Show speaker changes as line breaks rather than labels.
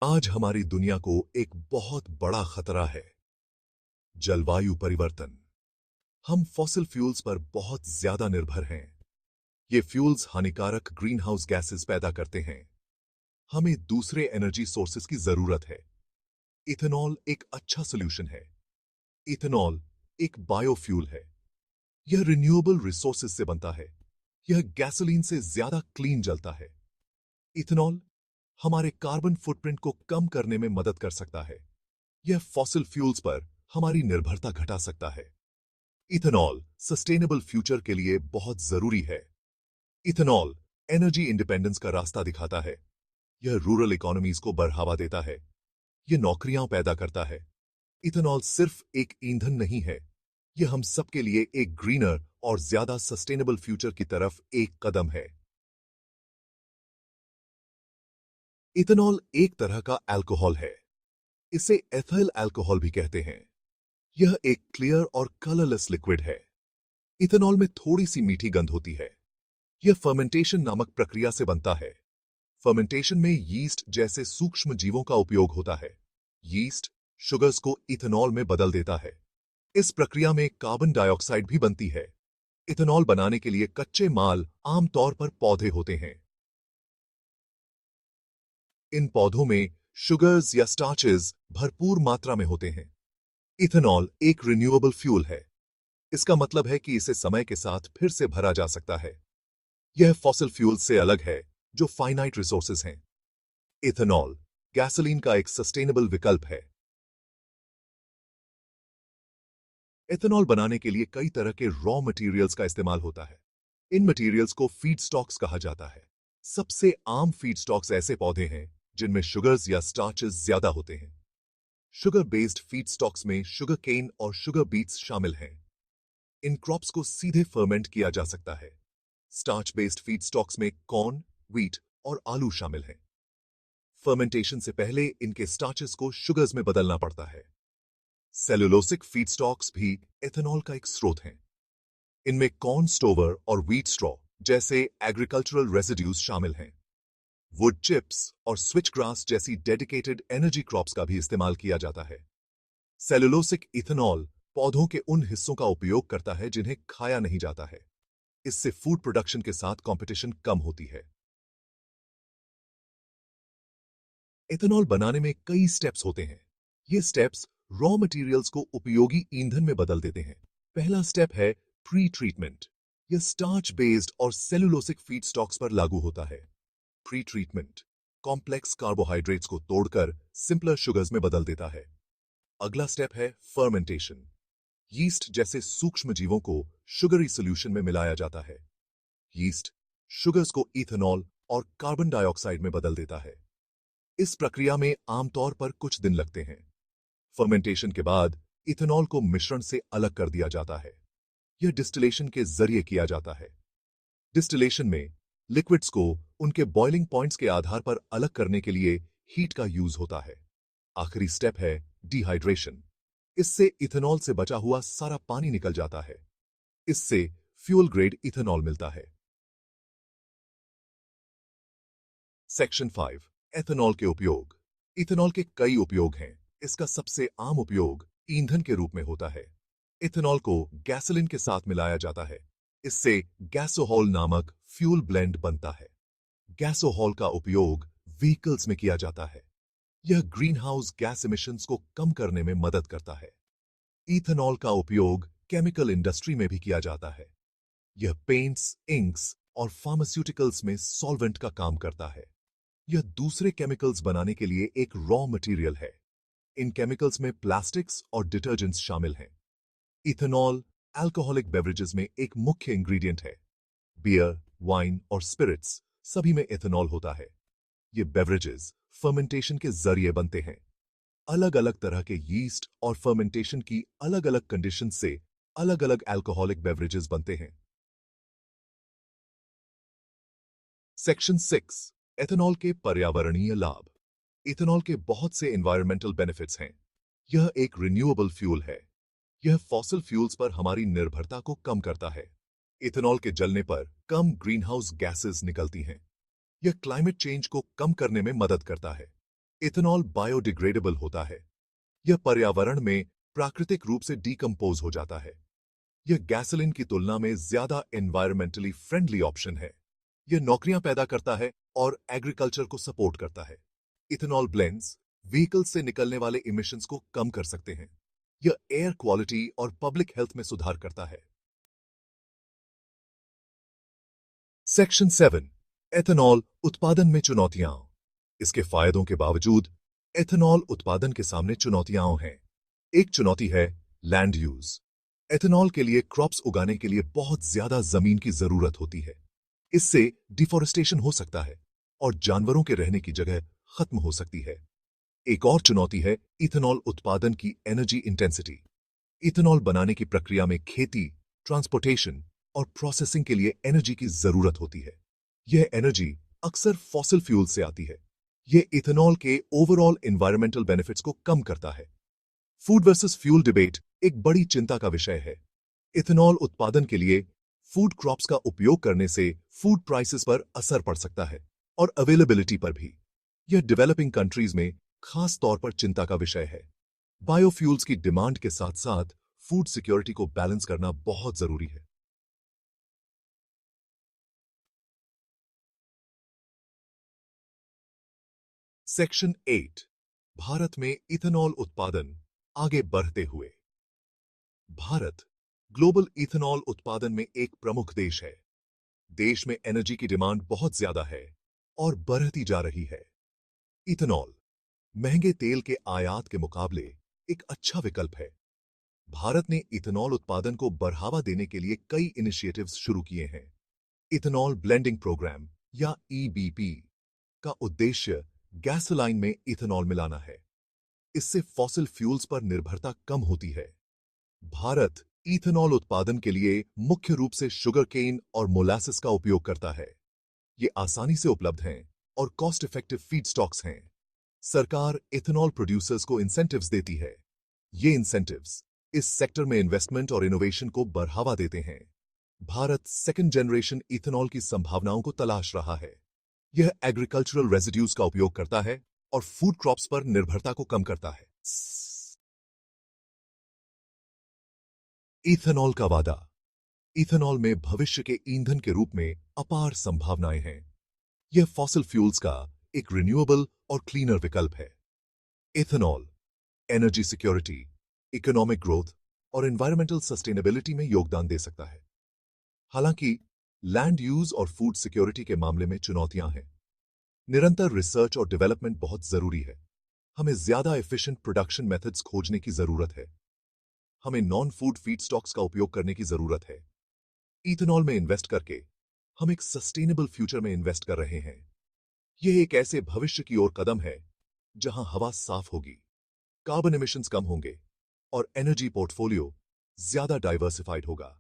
आज हमारी दुनिया को एक बहुत बड़ा खतरा है। जलवायु परिवर्तन। हम फॉसिल फ्यूल्स पर बहुत ज्यादा निर्भर हैं। ये फ्यूल्स हानिकारक ग्रीन हाउस गैसेस पैदा करते हैं। हमें दूसरे एनर्जी सोर्सेस की जरूरत है। इथेनॉल एक अच्छा सोल्यूशन है। इथेनॉल एक बायोफ्यूल है। यह रिन्यूएबल रिसोर्सेज से बनता है। यह गैसोलीन से ज्यादा क्लीन जलता है। इथेनॉल हमारे कार्बन फुटप्रिंट को कम करने में मदद कर सकता है। यह फॉसिल फ्यूल्स पर हमारी निर्भरता घटा सकता है। इथेनॉल सस्टेनेबल फ्यूचर के लिए बहुत जरूरी है। इथेनॉल एनर्जी इंडिपेंडेंस का रास्ता दिखाता है। यह रूरल इकोनॉमीज को बढ़ावा देता है। यह नौकरियां पैदा करता है। इथेनॉल सिर्फ एक ईंधन नहीं है, यह हम सबके लिए एक ग्रीनर और ज्यादा सस्टेनेबल फ्यूचर की तरफ एक कदम है। इथेनॉल एक तरह का अल्कोहल है। इसे एथिल अल्कोहल भी कहते हैं। यह एक क्लियर और कलरलेस लिक्विड है। इथेनॉल में थोड़ी सी मीठी गंध होती है। यह फर्मेंटेशन नामक प्रक्रिया से बनता है। फर्मेंटेशन में यीस्ट जैसे सूक्ष्म जीवों का उपयोग होता है। यीस्ट शुगर्स को इथेनॉल में बदल देता है। इस प्रक्रिया में कार्बन डाइऑक्साइड भी बनती है। इथेनॉल बनाने के लिए कच्चे माल आमतौर पर पौधे होते हैं। इन पौधों में शुगर्स या स्टार्चेस भरपूर मात्रा में होते हैं। इथेनॉल एक रिन्यूएबल फ्यूल है। इसका मतलब है कि इसे समय के साथ फिर से भरा जा सकता है। यह फॉसिल फ्यूल से अलग है, जो फाइनाइट रिसोर्सेज हैं। इथेनॉल गैसोलीन का एक सस्टेनेबल विकल्प है। इथेनॉल बनाने के लिए कई तरह के रॉ मटेरियल्स का इस्तेमाल होता है। इन मटेरियल्स को फीडस्टॉक्स कहा जाता है। सबसे आम फीडस्टॉक्स ऐसे पौधे हैं जिनमें शुगर्स या स्टार्चेस ज्यादा होते हैं। शुगर बेस्ड फीडस्टॉक्स में शुगर केन और शुगर बीट्स शामिल हैं। इन क्रॉप्स को सीधे फर्मेंट किया जा सकता है। स्टार्च बेस्ड फीडस्टॉक्स में कॉर्न, व्हीट और आलू शामिल हैं। फर्मेंटेशन से पहले इनके स्टार्चेस को शुगर्स में बदलना पड़ता है। सेलुलोसिक फीडस्टॉक्स भी एथेनॉल का एक स्रोत हैं। इनमें कॉर्न स्टोवर और व्हीट स्ट्रॉ जैसे एग्रीकल्चरल रेसिड्यूज शामिल हैं। वुड चिप्स और स्विच ग्रास जैसी डेडिकेटेड एनर्जी क्रॉप्स का भी इस्तेमाल किया जाता है। सेलुलोसिक इथेनॉल पौधों के उन हिस्सों का उपयोग करता है जिन्हें खाया नहीं जाता है। इससे फूड प्रोडक्शन के साथ कंपटीशन कम होती है। इथेनॉल बनाने में कई स्टेप्स होते हैं। ये स्टेप्स रॉ मटेरियल्स को उपयोगी ईंधन में बदल देते हैं। पहला स्टेप है प्री ट्रीटमेंट। यह स्टार्च बेस्ड और सेलुलोसिक फीडस्टॉक्स पर लागू होता है। प्री ट्रीटमेंट कॉम्प्लेक्स कार्बोहाइड्रेट्स को तोड़कर सिंपलर शुगर्स में बदल देता है। अगला स्टेप है फर्मेंटेशन। यीस्ट जैसे सूक्ष्म जीवों को शुगरी सॉल्यूशन में मिलाया जाता है। यीस्ट शुगर्स को इथेनॉल और कार्बन डाइऑक्साइड में बदल देता है। इस प्रक्रिया में आमतौर पर कुछ दिन लगते हैं। फर्मेंटेशन के बाद इथेनॉल को मिश्रण से अलग कर दिया जाता है। यह डिस्टिलेशन के जरिए किया जाता है। डिस्टिलेशन में लिक्विड्स को उनके बॉइलिंग पॉइंट्स के आधार पर अलग करने के लिए हीट का यूज होता है। आखिरी स्टेप है डिहाइड्रेशन। इससे इथेनॉल से बचा हुआ सारा पानी निकल जाता है। इससे फ्यूल ग्रेड इथेनॉल मिलता है। सेक्शन 5 एथेनॉल के उपयोग। इथेनॉल के कई उपयोग हैं। इसका सबसे आम उपयोग ईंधन के रूप में होता है। इथेनॉल को गैसोलीन के साथ मिलाया जाता है। इससे गैसोहॉल नामक फ्यूल ब्लेंड बनता है। गैसोहॉल का उपयोग व्हीकल्स में किया जाता है। यह ग्रीन हाउस गैस इमिशंस को कम करने में मदद करता है। इथेनॉल का उपयोग केमिकल इंडस्ट्री में भी किया जाता है। यह पेंट्स, इंक्स और फार्मास्यूटिकल्स में सॉल्वेंट का काम करता है। यह दूसरे केमिकल्स बनाने के लिए एक रॉ मटेरियल है। इन केमिकल्स में प्लास्टिक्स और डिटर्जेंट्स शामिल हैं। इथेनॉल अल्कोहलिक बेवरेजेस में एक मुख्य इंग्रेडिएंट है। बियर, वाइन और स्पिरिट्स सभी में इथेनॉल होता है। ये बेवरेजेस फर्मेंटेशन के जरिए बनते हैं। अलग अलग तरह के यीस्ट और फर्मेंटेशन की अलग अलग कंडीशन से अलग अलग अल्कोहलिक बेवरेजेस बनते हैं। सेक्शन 6 एथेनॉल के पर्यावरणीय लाभ। इथेनॉल के बहुत से एनवायरमेंटल बेनिफिट्स हैं। यह एक रिन्यूएबल फ्यूल है। यह फॉसिल फ्यूल्स पर हमारी निर्भरता को कम करता है। इथेनॉल के जलने पर कम ग्रीनहाउस गैसेस निकलती हैं। यह क्लाइमेट चेंज को कम करने में मदद करता है। इथेनॉल बायोडिग्रेडेबल होता है। यह पर्यावरण में प्राकृतिक रूप से डीकंपोज हो जाता है। यह गैसोलीन की तुलना में ज्यादा एनवायरमेंटली फ्रेंडली ऑप्शन है। यह नौकरियां पैदा करता है और एग्रीकल्चर को सपोर्ट करता है। इथेनॉल ब्लेंड्स व्हीकल से निकलने वाले इमिशंस को कम कर सकते हैं। यह एयर क्वालिटी और पब्लिक हेल्थ में सुधार करता है। सेक्शन 7 एथेनॉल उत्पादन में चुनौतियां। इसके फायदों के बावजूद एथेनॉल उत्पादन के सामने चुनौतियां हैं। एक चुनौती है लैंड यूज। एथेनॉल के लिए क्रॉप्स उगाने के लिए बहुत ज्यादा जमीन की जरूरत होती है। इससे डिफोरेस्टेशन हो सकता है और जानवरों के रहने की जगह खत्म हो सकती है। एक और चुनौती है इथेनॉल उत्पादन की एनर्जी इंटेंसिटी। इथेनॉल बनाने की प्रक्रिया में खेती, ट्रांसपोर्टेशन और प्रोसेसिंग के लिए एनर्जी की जरूरत होती है। यह एनर्जी अक्सर फॉसिल फ्यूल से आती है। यह इथेनॉल के ओवरऑल एनवायरमेंटल बेनिफिट्स को कम करता है। फूड वर्सेस फ्यूल डिबेट एक बड़ी चिंता का विषय है। इथेनॉल उत्पादन के लिए फूड क्रॉप्स का उपयोग करने से फूड प्राइसेस पर असर पड़ सकता है और अवेलेबिलिटी पर भी। यह डेवलपिंग कंट्रीज में खास तौर पर चिंता का विषय है। बायोफ्यूल्स की डिमांड के साथ साथ फूड सिक्योरिटी को बैलेंस करना बहुत जरूरी है। सेक्शन 8 भारत में इथेनॉल उत्पादन आगे बढ़ते हुए। भारत ग्लोबल इथेनॉल उत्पादन में एक प्रमुख देश है। देश में एनर्जी की डिमांड बहुत ज्यादा है और बढ़ती जा रही है। इथेनॉल महंगे तेल के आयात के मुकाबले एक अच्छा विकल्प है। भारत ने इथेनॉल उत्पादन को बढ़ावा देने के लिए कई इनिशिएटिव्स शुरू किए हैं। इथेनॉल ब्लेंडिंग प्रोग्राम या ईबीपी का उद्देश्य गैसोलाइन में इथेनॉल मिलाना है। इससे फॉसिल फ्यूल्स पर निर्भरता कम होती है। भारत इथेनॉल उत्पादन के लिए मुख्य रूप से शुगर केन और मोलासिस का उपयोग करता है। ये आसानी से उपलब्ध हैं और कॉस्ट इफेक्टिव फीडस्टॉक्स हैं। सरकार इथेनॉल प्रोड्यूसर्स को इंसेंटिव्स देती है। ये इंसेंटिव्स इस सेक्टर में इन्वेस्टमेंट और इनोवेशन को बढ़ावा देते हैं। भारत सेकंड जनरेशन इथेनॉल की संभावनाओं को तलाश रहा है। यह एग्रीकल्चरल रेजिड्यूज का उपयोग करता है और फूड क्रॉप्स पर निर्भरता को कम करता है। इथेनॉल का वादा। इथेनॉल में भविष्य के ईंधन के रूप में अपार संभावनाएं हैं। यह फॉसिल फ्यूल्स का एक रिन्यूएबल और क्लीनर विकल्प है। Ethanol energy security, economic growth और एनवायरमेंटल सस्टेनेबिलिटी में योगदान दे सकता है। हालांकि लैंड यूज और फूड सिक्योरिटी के मामले में चुनौतियां हैं। निरंतर रिसर्च और डेवलपमेंट बहुत जरूरी है। हमें ज्यादा एफिशिएंट प्रोडक्शन मेथड्स खोजने की जरूरत है। हमें नॉन फूड फीडस्टॉक्स का उपयोग करने की जरूरत है। इथेनॉल में इन्वेस्ट करके हम एक सस्टेनेबल फ्यूचर में इन्वेस्ट कर रहे हैं। यह एक ऐसे भविष्य की ओर कदम है जहां हवा साफ होगी, कार्बन एमिशंस कम होंगे और एनर्जी पोर्टफोलियो ज्यादा डाइवर्सिफाइड होगा।